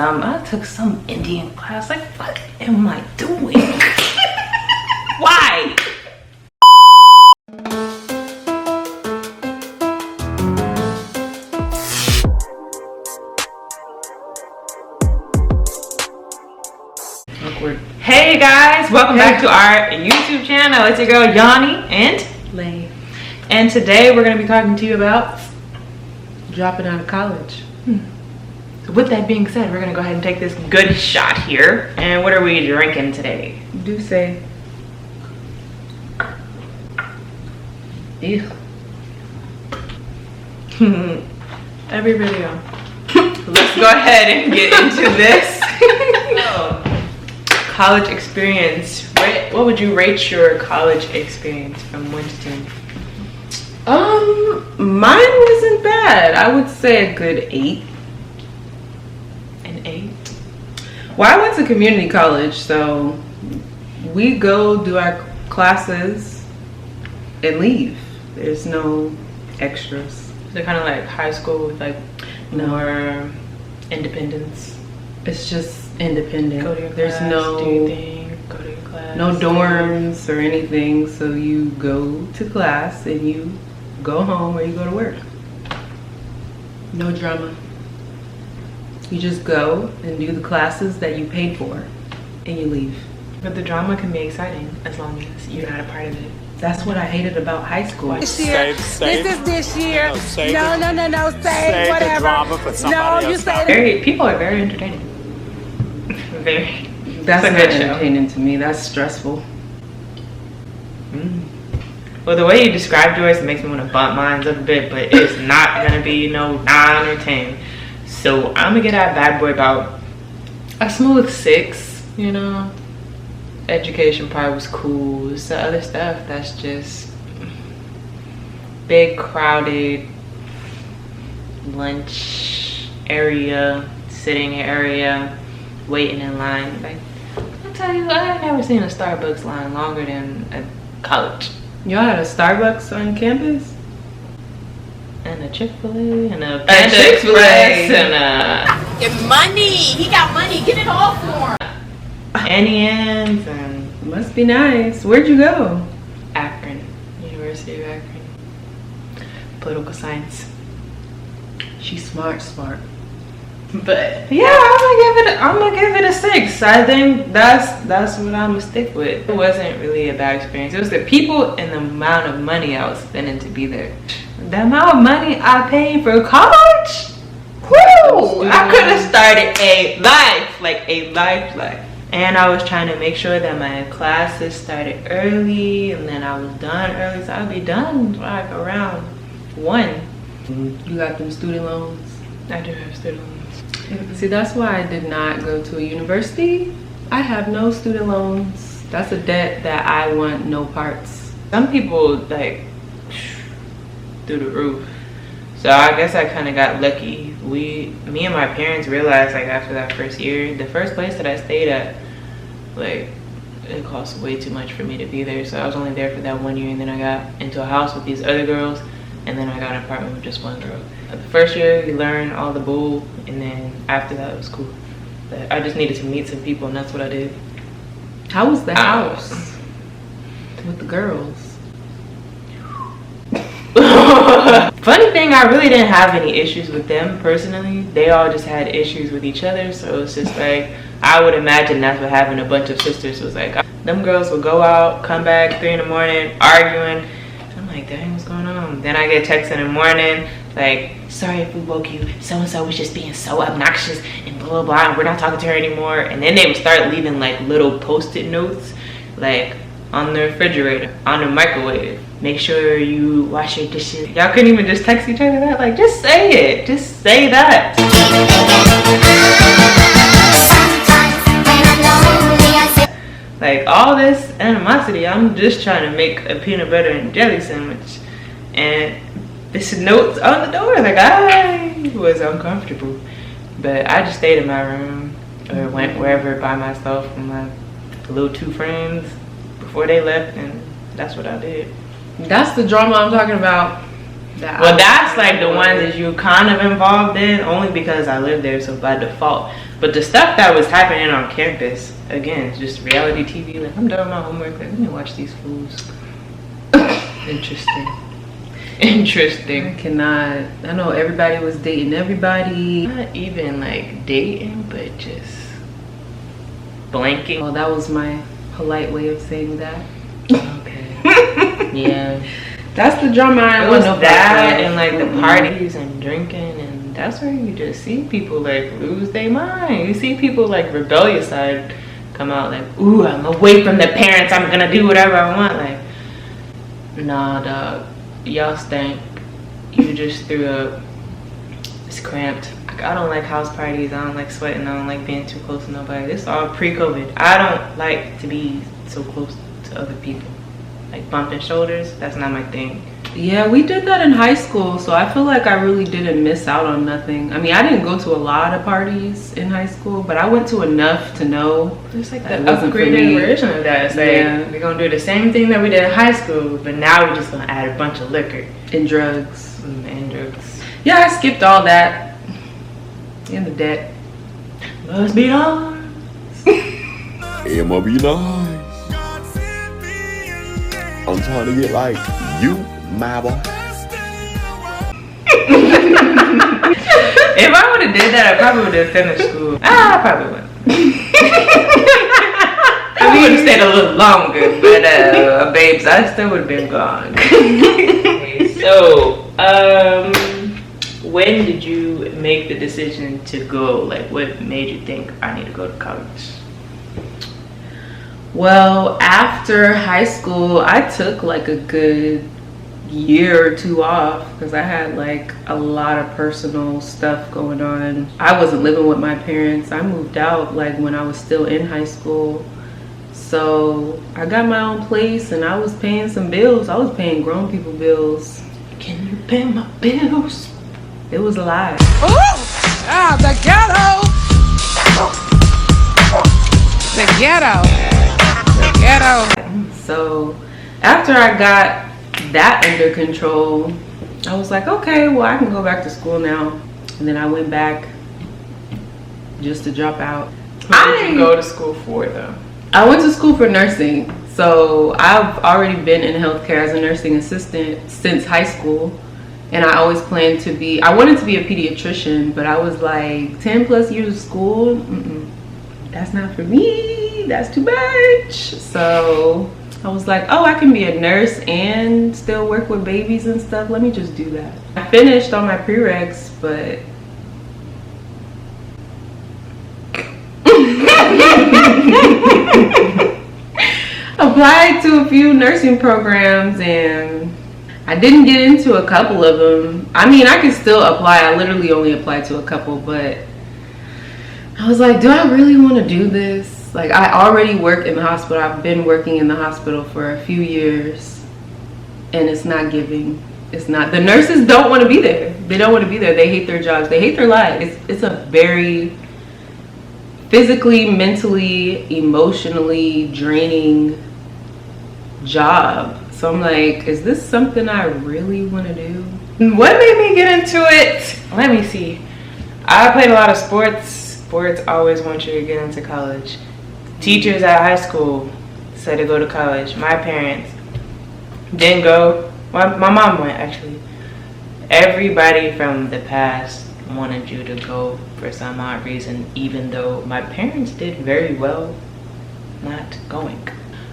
I took some Indian class. Like, what am I doing? Why? Awkward. Hey guys, welcome back to our YouTube channel. It's your girl Yonni and Lay. And today we're going to be talking to you about Dropping out of college. With that being said, we're gonna go ahead and take this good shot here. And what are we drinking today? Do say. Ew. Every video. Let's go ahead and get into this. College experience. What would you rate your college experience from 1 to 10? Mine wasn't bad. I would say a good 8. An 8? Well, I went to community college, so we go do our classes and leave. There's no extras. They're kind of like high school with like more independence. It's just independent. Go to your There's class, no do your thing, go to your class. no dorms or anything, so you go to class and you go home or you go to work. No drama. You just go and do the classes that you paid for and you leave. But the drama can be exciting as long as you're not a part of it. That's what I hated about high school. This year. Save, this is this year. No, save No. Save save whatever. the drama for somebody No, you else. say People are very entertaining. Very. That's It's a not good show. entertaining to me. That's stressful. Well, the way you described yours, it makes me want to bump mine up a bit, but it's not gonna be no 9 or 10. So I'm gonna get that bad boy about a smooth 6. You know, education part was cool. It's the other stuff that's just big, crowded lunch area, sitting area, waiting in line. Like, I tell you, I ain't never seen a Starbucks line longer than at college. Y'all had a Starbucks on campus? And a Chick-fil-A and a Panda Chick-fil-A Express. and a get money. He got money. Get it all for him. Annie Ann's and Must be nice. Where'd you go? Akron, University of Akron. Political science. She's smart. But yeah, I'm gonna give it a 6. I think that's what I'm gonna stick with. It wasn't really a bad experience. It was the people and the amount of money I was spending to be there. The amount of money I paid for college. Woo! I could have started a life. And I was trying to make sure that my classes started early, and then I was done early, so I'd be done like around 1. You got them student loans? I do have student loans. See, that's why I did not go to a university. I have no student loans. That's a debt that I want no parts. Some people like through the roof. So I guess I kind of got lucky. Me and my parents realized like after that first year, the first place that I stayed at, like it cost way too much for me to be there. So I was only there for that 1 year, and then I got into a house with these other girls, and then I got an apartment with just one girl. The first year you learn all the bull, and then after that it was cool. But I just needed to meet some people, and that's what I did. How was the house with the girls? Funny thing, I really didn't have any issues with them personally. They all just had issues with each other. So it's just like, I would imagine that's what having a bunch of sisters was like. Them girls would go out, come back 3 in the morning, arguing. I'm like, dang, what's going on? Then I get texts in the morning, like, sorry if we woke you. So-and-so was just being so obnoxious and blah, blah, blah. We're not talking to her anymore. And then they would start leaving like little post-it notes, like on the refrigerator, on the microwave. Make sure you wash your dishes. Y'all couldn't even just text each other that? Like, just say it. Just say that. Like, all this animosity, I'm just trying to make a peanut butter and jelly sandwich. And this note's on the door. Like, I was uncomfortable. But I just stayed in my room or went wherever by myself with my little 2 friends before they left, and that's what I did. That's the drama I'm talking about. Well, that's like the ones that you kind of involved in, only because I live there, so by default. But the stuff that was happening on campus, again, it's just reality TV. Like, I'm done with my homework. Like, let me watch these fools. Interesting. Interesting. I cannot. I know everybody was dating everybody. Not even like dating, but just blanking. Oh, that was my polite way of saying that. Okay. Yeah. That's the drama I It want was to know. that and like the parties and drinking, and that's where you just see people like lose their mind. You see people like rebellious side come out like, ooh, I'm away from the parents, I'm gonna do whatever I want. Like, nah, dog, y'all stink. You just threw up. It's cramped. I don't like house parties. I don't like sweating. I don't like being too close to nobody. This is all pre-COVID. I don't like to be so close to other people. Like bumping shoulders, that's not my thing. Yeah, we did that in high school, so I feel like I really didn't miss out on nothing. I mean, I didn't go to a lot of parties in high school, but I went to enough to know. It's like the that wasn't for upgraded me. version of that. It's like, Yeah. we're gonna do the same thing that we did in high school, but now we're just gonna add a bunch of liquor And drugs. and drugs. Yeah, I skipped all that. In the debt. Must be on. I'ma be nice. I'm trying to get like you, my boy. If I would have did that, I probably would have finished school. I probably wouldn't. I would have stayed a little longer, but babes, I still would have been gone. Okay, so, when did you make the decision to go? Like, what made you think I need to go to college? Well, after high school, I took like a good year or two off because I had like a lot of personal stuff going on. I wasn't living with my parents. I moved out like when I was still in high school. So I got my own place and I was paying some bills. I was paying grown people bills. Can you pay my bills? It was a lie. Ooh! Ah, the ghetto! The ghetto. The ghetto. So after I got that under control, I was like, okay, well, I can go back to school now. And then I went back just to drop out. What did you go to school for, though? I went to school for nursing. So I've already been in healthcare as a nursing assistant since high school. And I always planned to be, I wanted to be a pediatrician, but I was like, 10 plus years of school, that's not for me, that's too much. So I was like, oh, I can be a nurse and still work with babies and stuff. Let me just do that. I finished all my prereqs, but applied to a few nursing programs and I didn't get into a couple of them. I mean, I could still apply. I literally only applied to a couple, but I was like, do I really want to do this? Like, I already work in the hospital. I've been working in the hospital for a few years and it's not giving. It's not. The nurses don't want to be there. They don't want to be there. They hate their jobs. They hate their lives. It's a very physically, mentally, emotionally draining job. So I'm like, is this something I really want to do? What made me get into it? Let me see. I played a lot of sports. Sports always want you to get into college. Teachers at high school said to go to college. My parents didn't go. My mom went, actually. Everybody from the past wanted you to go for some odd reason, even though my parents did very well not going.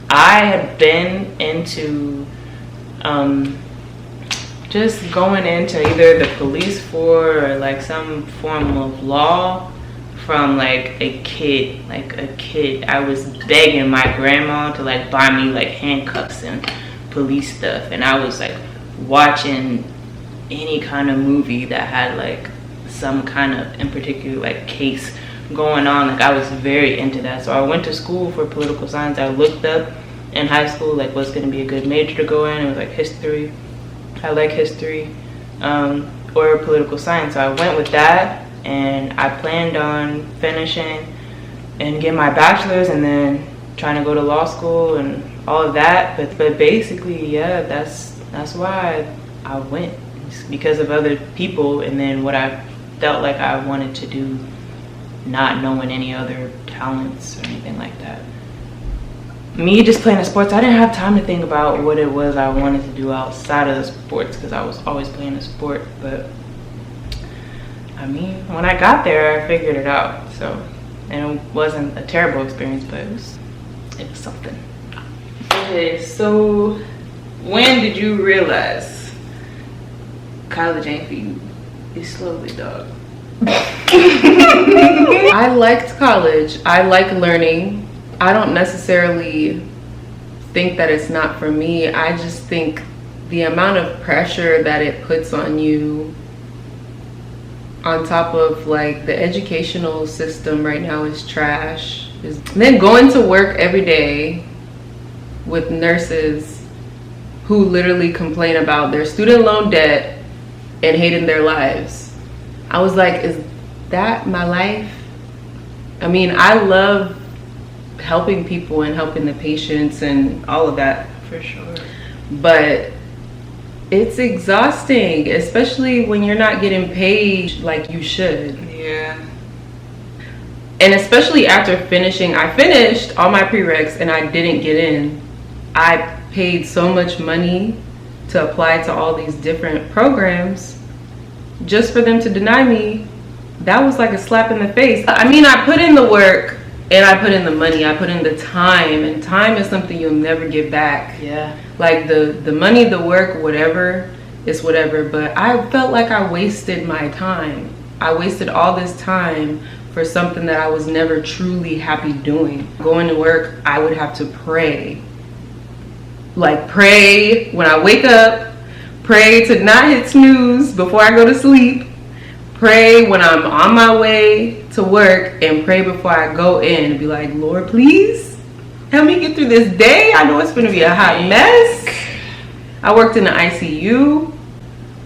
I had been into just going into either the police force or like some form of law from like a kid. I was begging my grandma to like buy me like handcuffs and police stuff, and I was like watching any kind of movie that had like some kind of in particular like case going on. Like I was very into that. So I went to school for political science. I looked up in high school like what's going to be a good major to go in. It was like history. I like history or political science. So I went with that and I planned on finishing and getting my bachelor's and then trying to go to law school and all of that. But basically, yeah, that's why I went. It's because of other people and then what I felt like I wanted to do not knowing any other talents or anything like that. Me just playing the sports, I didn't have time to think about what it was I wanted to do outside of the sports because I was always playing the sport. But I mean, when I got there, I figured it out. So, and it wasn't a terrible experience, but it was something. Okay, so when did you realize college ain't for you? It's slowly, dog. I liked college. I like learning. I don't necessarily think that it's not for me. I just think the amount of pressure that it puts on you, on top of like the educational system right now is trash. And then going to work every day with nurses who literally complain about their student loan debt and hating their lives. I was like, is that my life? I mean, I love helping people and helping the patients and all of that. For sure. But it's exhausting, especially when you're not getting paid like you should. Yeah. And especially after finishing, I finished all my prereqs and I didn't get in. I paid so much money to apply to all these different programs just for them to deny me. That was like a slap in the face. I mean, I put in the work and I put in the money, I put in the time, and time is something you'll never get back. Yeah. Like the money, the work, whatever, it's whatever. But I felt like I wasted my time. I wasted all this time for something that I was never truly happy doing. Going to work, I would have to pray. Like pray when I wake up, pray to not hit snooze before I go to sleep, pray when I'm on my way to work, and pray before I go in and be like, Lord, please help me get through this day. I know it's gonna be a hot mess. I worked in the ICU.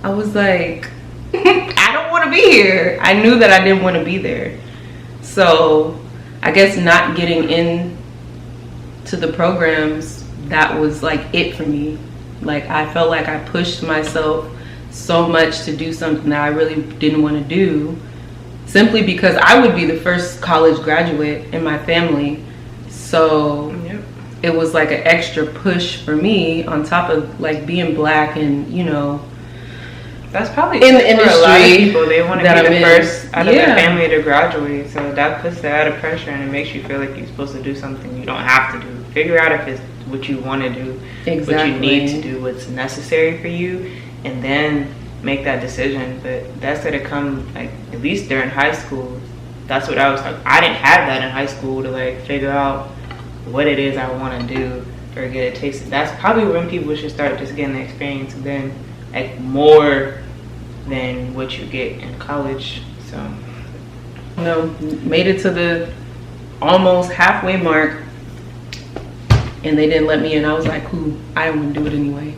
I was like, I don't want to be here. I knew that I didn't want to be there. So I guess not getting in to the programs, that was like it for me. Like I felt like I pushed myself so much to do something that I really didn't want to do, simply because I would be the first college graduate in my family. So Yep. it was like an extra push for me on top of like being black and, you know, That's probably in the for a lot of industry people. They want to that be I'm the in. first out of Yeah. their family to graduate, so that puts that added pressure and it makes you feel like you're supposed to do something you don't have to do. Figure out if it's what you want to do, Exactly. what you need to do, what's necessary for you, and then make that decision. But that's gonna come, like, at least during high school. That's what I was like. I didn't have that in high school to like figure out what it is I want to do or get a taste. That's probably when people should start just getting the experience, and then like more than what you get in college. So, You know, made it to the almost halfway mark and they didn't let me in. I was like, "Ooh, I don't want to do it anyway."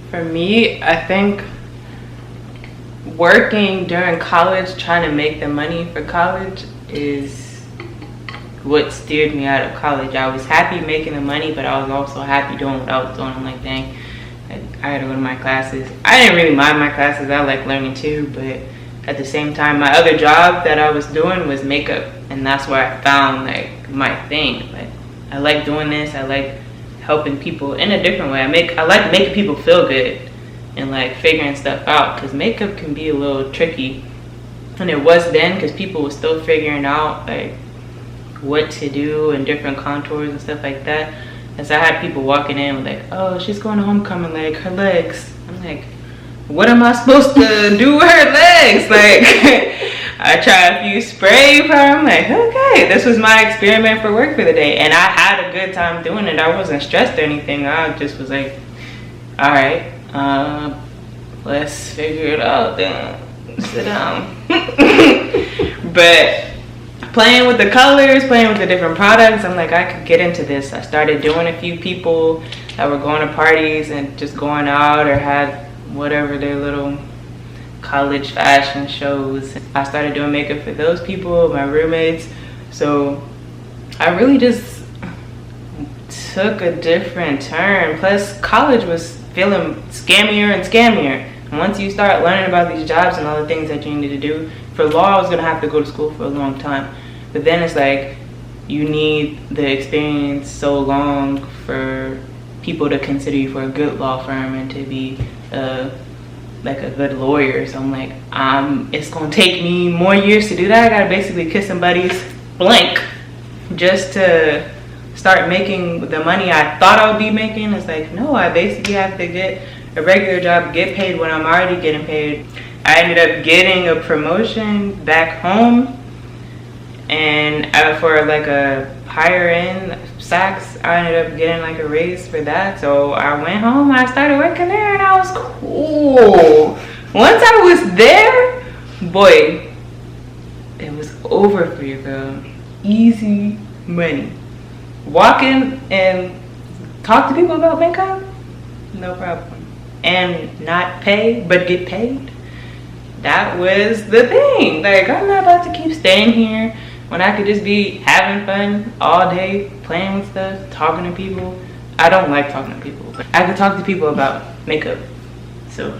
for me, I think working during college, trying to make the money for college, is what steered me out of college. I was happy making the money, but I was also happy doing what I was doing. I'm like, dang, I had to go to my classes. I didn't really mind my classes. I like learning too, but at the same time, my other job that I was doing was makeup, and that's where I found like my thing. Like, I like doing this. I like helping people in a different way. I like making people feel good and like figuring stuff out, because makeup can be a little tricky, and it was then, because people were still figuring out like what to do and different contours and stuff like that. And so I had people walking in with like, oh, she's going to homecoming, like her legs. I'm like, what am I supposed to do with her legs? Like, I tried a few spray for her. I'm like, okay, this was my experiment for work for the day, and I had a good time doing it. I wasn't stressed or anything. I just was like, all right, let's figure it out then. Sit down. But playing with the colors, playing with the different products, I'm like, I could get into this. I started doing a few people that were going to parties and just going out or had whatever their little college fashion shows. I started doing makeup for those people, my roommates. So I really just took a different turn. Plus college was feeling scammier and scammier. And once you start learning about these jobs and all the things that you need to do for law, I was gonna have to go to school for a long time. But then it's like, you need the experience so long for people to consider you for a good law firm and to be like a good lawyer. So I'm like, it's gonna take me more years to do that. I gotta basically kiss somebody's blank just to start making the money I thought I would be making. It's like, no, I basically have to get a regular job, get paid when I'm already getting paid. I ended up getting a promotion back home, and for like a higher end Saks, I ended up getting like a raise for that. So I went home, I started working there, and I was cool. Once I was there, boy, it was over for you, girl. Easy money. Walk in and talk to people about makeup, no problem. And not pay, but get paid. That was the thing. Like, I'm not about to keep staying here when I could just be having fun all day, playing with stuff, talking to people. I don't like talking to people, but I could talk to people about makeup. So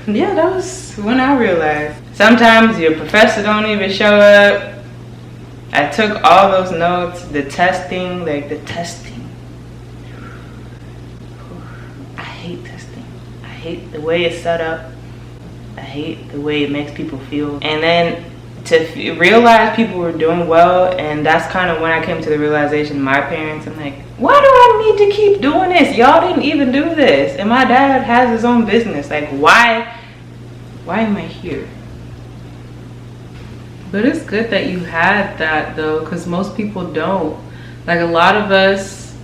yeah, that was when I realized sometimes your professor don't even show up. I took all those notes, the testing. I hate testing. I hate the way it's set up. I hate the way it makes people feel. And then to realize people were doing well, and that's kind of when I came to the realization, my parents, I'm like, why do I need to keep doing this? Y'all didn't even do this. And my dad has his own business. Like, why am I here? But it's good that you had that though, because most people don't. Like, a lot of us,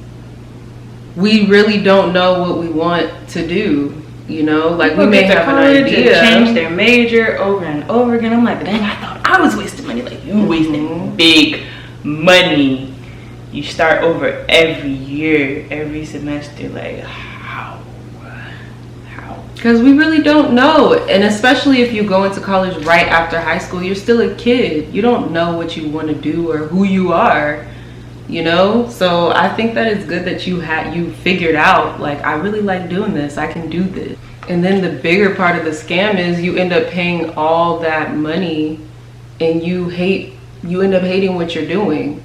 we really don't know what we want to do, you know? Like, we may have an idea. Change their major over and over again. I'm like, dang, I thought I was wasting money. Like, you wasting big money. You start over every year, every semester. Like, how? Because we really don't know. And especially if you go into college right after high school, you're still a kid. You don't know what you want to do or who you are, you know? So I think that it's good that you figured out, like, I really like doing this. I can do this. And then the bigger part of the scam is you end up paying all that money and you end up hating what you're doing.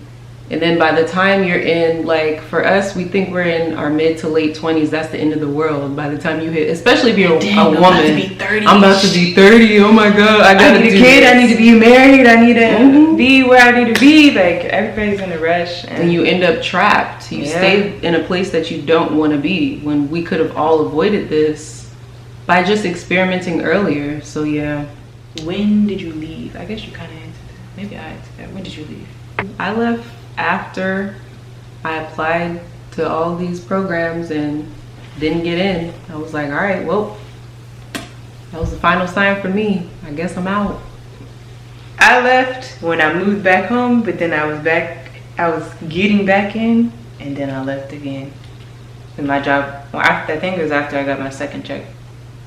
And then by the time you're in, like, for us, we think we're in our mid to late 20s. That's the end of the world. By the time you hit, especially if you're a woman. I'm about to be 30. I'm about to be 30. Oh my God. I need a kid. I need to be married. I need to be where I need to be. Like, everybody's in a rush. And you end up trapped. You stay in a place that you don't want to be, when we could have all avoided this by just experimenting earlier. So yeah. When did you leave? I guess you kind of answered that. Maybe I answered that. When did you leave? I left after I applied to all these programs and didn't get in. I was like, all right, well, that was the final sign for me. I guess I'm out. I left when I moved back home, but then I was getting back in, and then I left again. And my job, well, I think it was after I got my second check.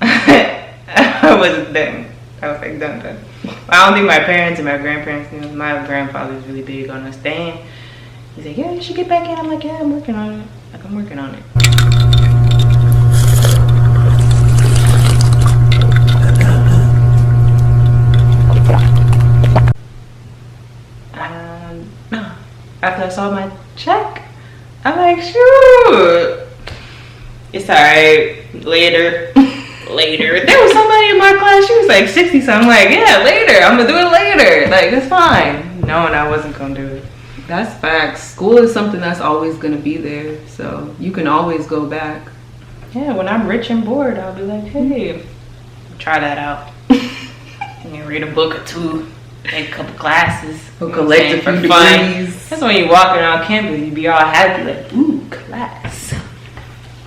I wasn't done. I was like, done. I don't think my parents and my grandparents knew. My grandfather's really big on us staying. He's like, yeah, you should get back in. I'm like, yeah, I'm working on it. Like, I'm working on it. No. After I saw my check, I'm like, shoot. It's alright. Later. There was somebody in my class, she was like 60 something. I'm like, yeah, later. I'm gonna do it later. Like, it's fine. Knowing I wasn't gonna do it. That's facts. School is something that's always gonna be there, so you can always go back. Yeah, when I'm rich and bored, I'll be like, hey, try that out. And then read a book or two, take a couple classes. Or collect a few degrees. That's when you walk around campus, you be all happy, like, ooh, class.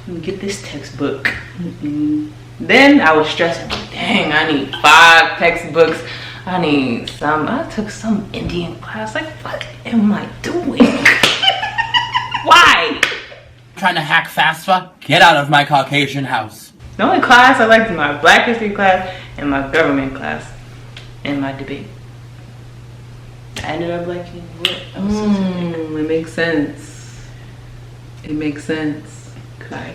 Let me get this textbook. Then I was stressing, like, dang, I need 5 textbooks. I took some Indian class. Like, what am I doing? Why? Trying to hack FAFSA? Get out of my Caucasian house. The only class I liked was my Black History class and my government class and my debate. I ended up liking what? It makes sense. It makes sense.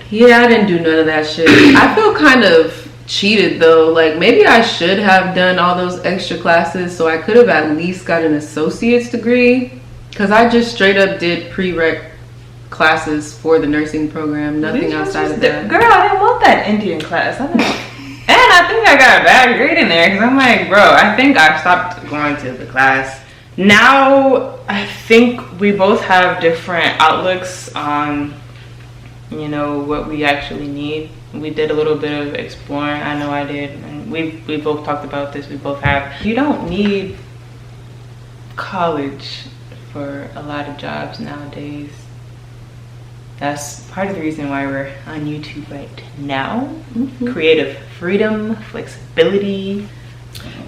Yeah, I didn't do none of that shit. I feel kind of cheated though. Like maybe I should have done all those extra classes so I could have at least got an associate's degree, because I just straight up did prereq classes for the nursing program, nothing outside of that. Girl, I didn't want that Indian class. And I think I got a bad grade in there because I'm like, bro, I think I stopped going to the class. Now I think we both have different outlooks on, you know, what we actually need. We did a little bit of exploring. I know I did, and we both talked about this. We both have. You don't need college for a lot of jobs nowadays. That's part of the reason why we're on YouTube right now. Creative freedom, flexibility.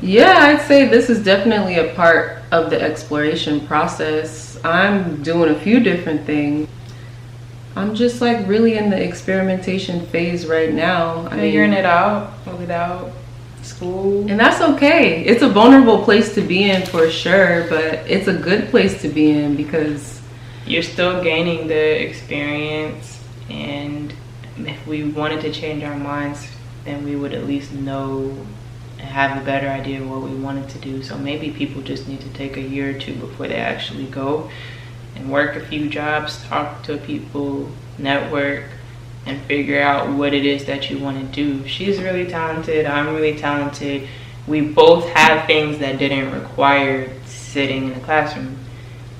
Yeah, I'd say this is definitely a part of the exploration process. I'm doing a few different things. I'm just like really in the experimentation phase right now. Figuring it out without school. And that's okay. It's a vulnerable place to be in for sure, but it's a good place to be in because you're still gaining the experience, and if we wanted to change our minds, then we would at least know and have a better idea of what we wanted to do. So maybe people just need to take a year or two before they actually go and work a few jobs, talk to people, network, and figure out what it is that you want to do. She's really talented, I'm really talented. We both have things that didn't require sitting in a classroom.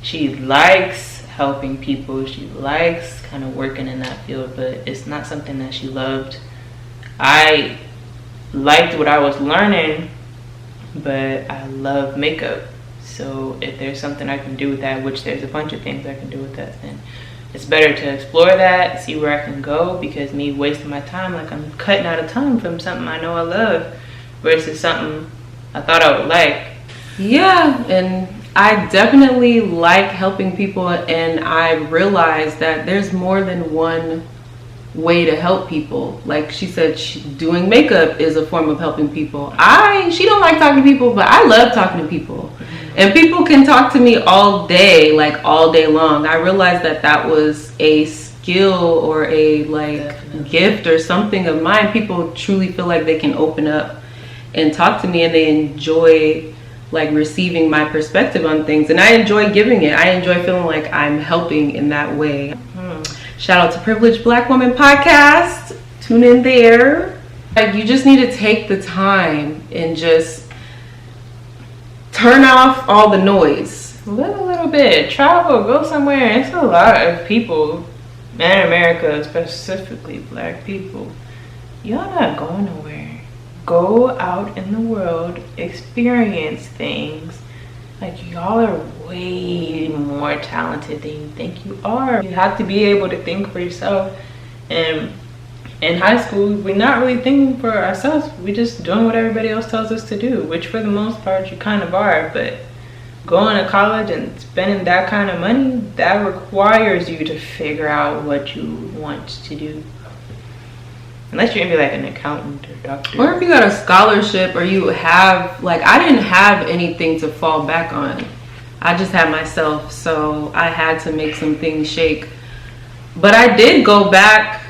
She likes helping people, she likes kind of working in that field, but it's not something that she loved. I liked what I was learning, but I love makeup. So if there's something I can do with that, which there's a bunch of things I can do with that, then it's better to explore that, see where I can go, because me wasting my time, like I'm cutting out of time from something I know I love versus something I thought I would like. Yeah, and I definitely like helping people, and I realized that there's more than one way to help people. Like she said, doing makeup is a form of helping people. She don't like talking to people, but I love talking to people. And people can talk to me all day, like all day long. I realized that that was a skill or a gift or something of mine. People truly feel like they can open up and talk to me, and they enjoy like receiving my perspective on things, and I enjoy giving it. I enjoy feeling like I'm helping in that way. Shout out to Privileged Black Woman Podcast. Tune in there. Like, you just need to take the time and just turn off all the noise. Live a little bit, travel, go somewhere. It's a lot of people in America, specifically Black people. Y'all not going nowhere. Go out in the world, experience things. Like, y'all are way more talented than you think you are. You have to be able to think for yourself. And in high school, we're not really thinking for ourselves. We're just doing what everybody else tells us to do, which for the most part you kind of are. But going to college and spending that kind of money, that requires you to figure out what you want to do. Unless you're gonna be like an accountant or doctor. Or if you got a scholarship, or you have, like, I didn't have anything to fall back on. I just had myself, so I had to make some things shake. But I did go back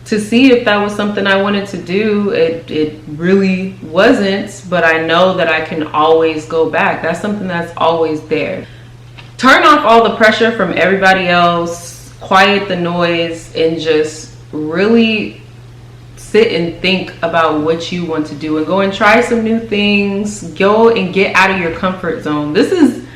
to see if that was something I wanted to do. It really wasn't, but I know that I can always go back. That's something that's always there. Turn off all the pressure from everybody else, quiet the noise, and just really sit and think about what you want to do, and go and try some new things. Go and get out of your comfort zone. This is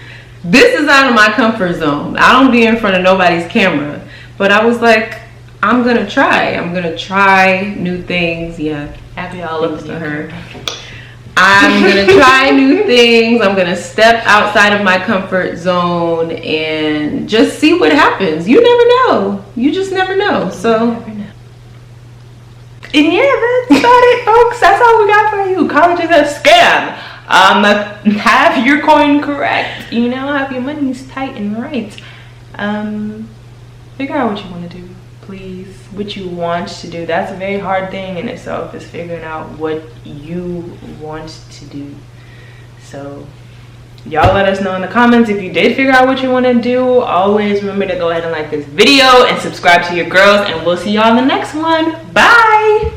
out of my comfort zone. I don't be in front of nobody's camera, but I was like, I'm gonna try new things. Yeah, happy all of to her. I'm gonna try new things. I'm gonna step outside of my comfort zone and just see what happens. You never know. You just never know. So. And yeah, that's about it, folks. That's all we got for you. College is a scam. Have your coin correct. You know, have your money's tight and right. Figure out what you want to do, please. What you want to do. That's a very hard thing in itself, is figuring out what you want to do. So y'all let us know in the comments if you did figure out what you want to do. Always remember to go ahead and like this video and subscribe to your girls, and we'll see y'all in the next one. Bye.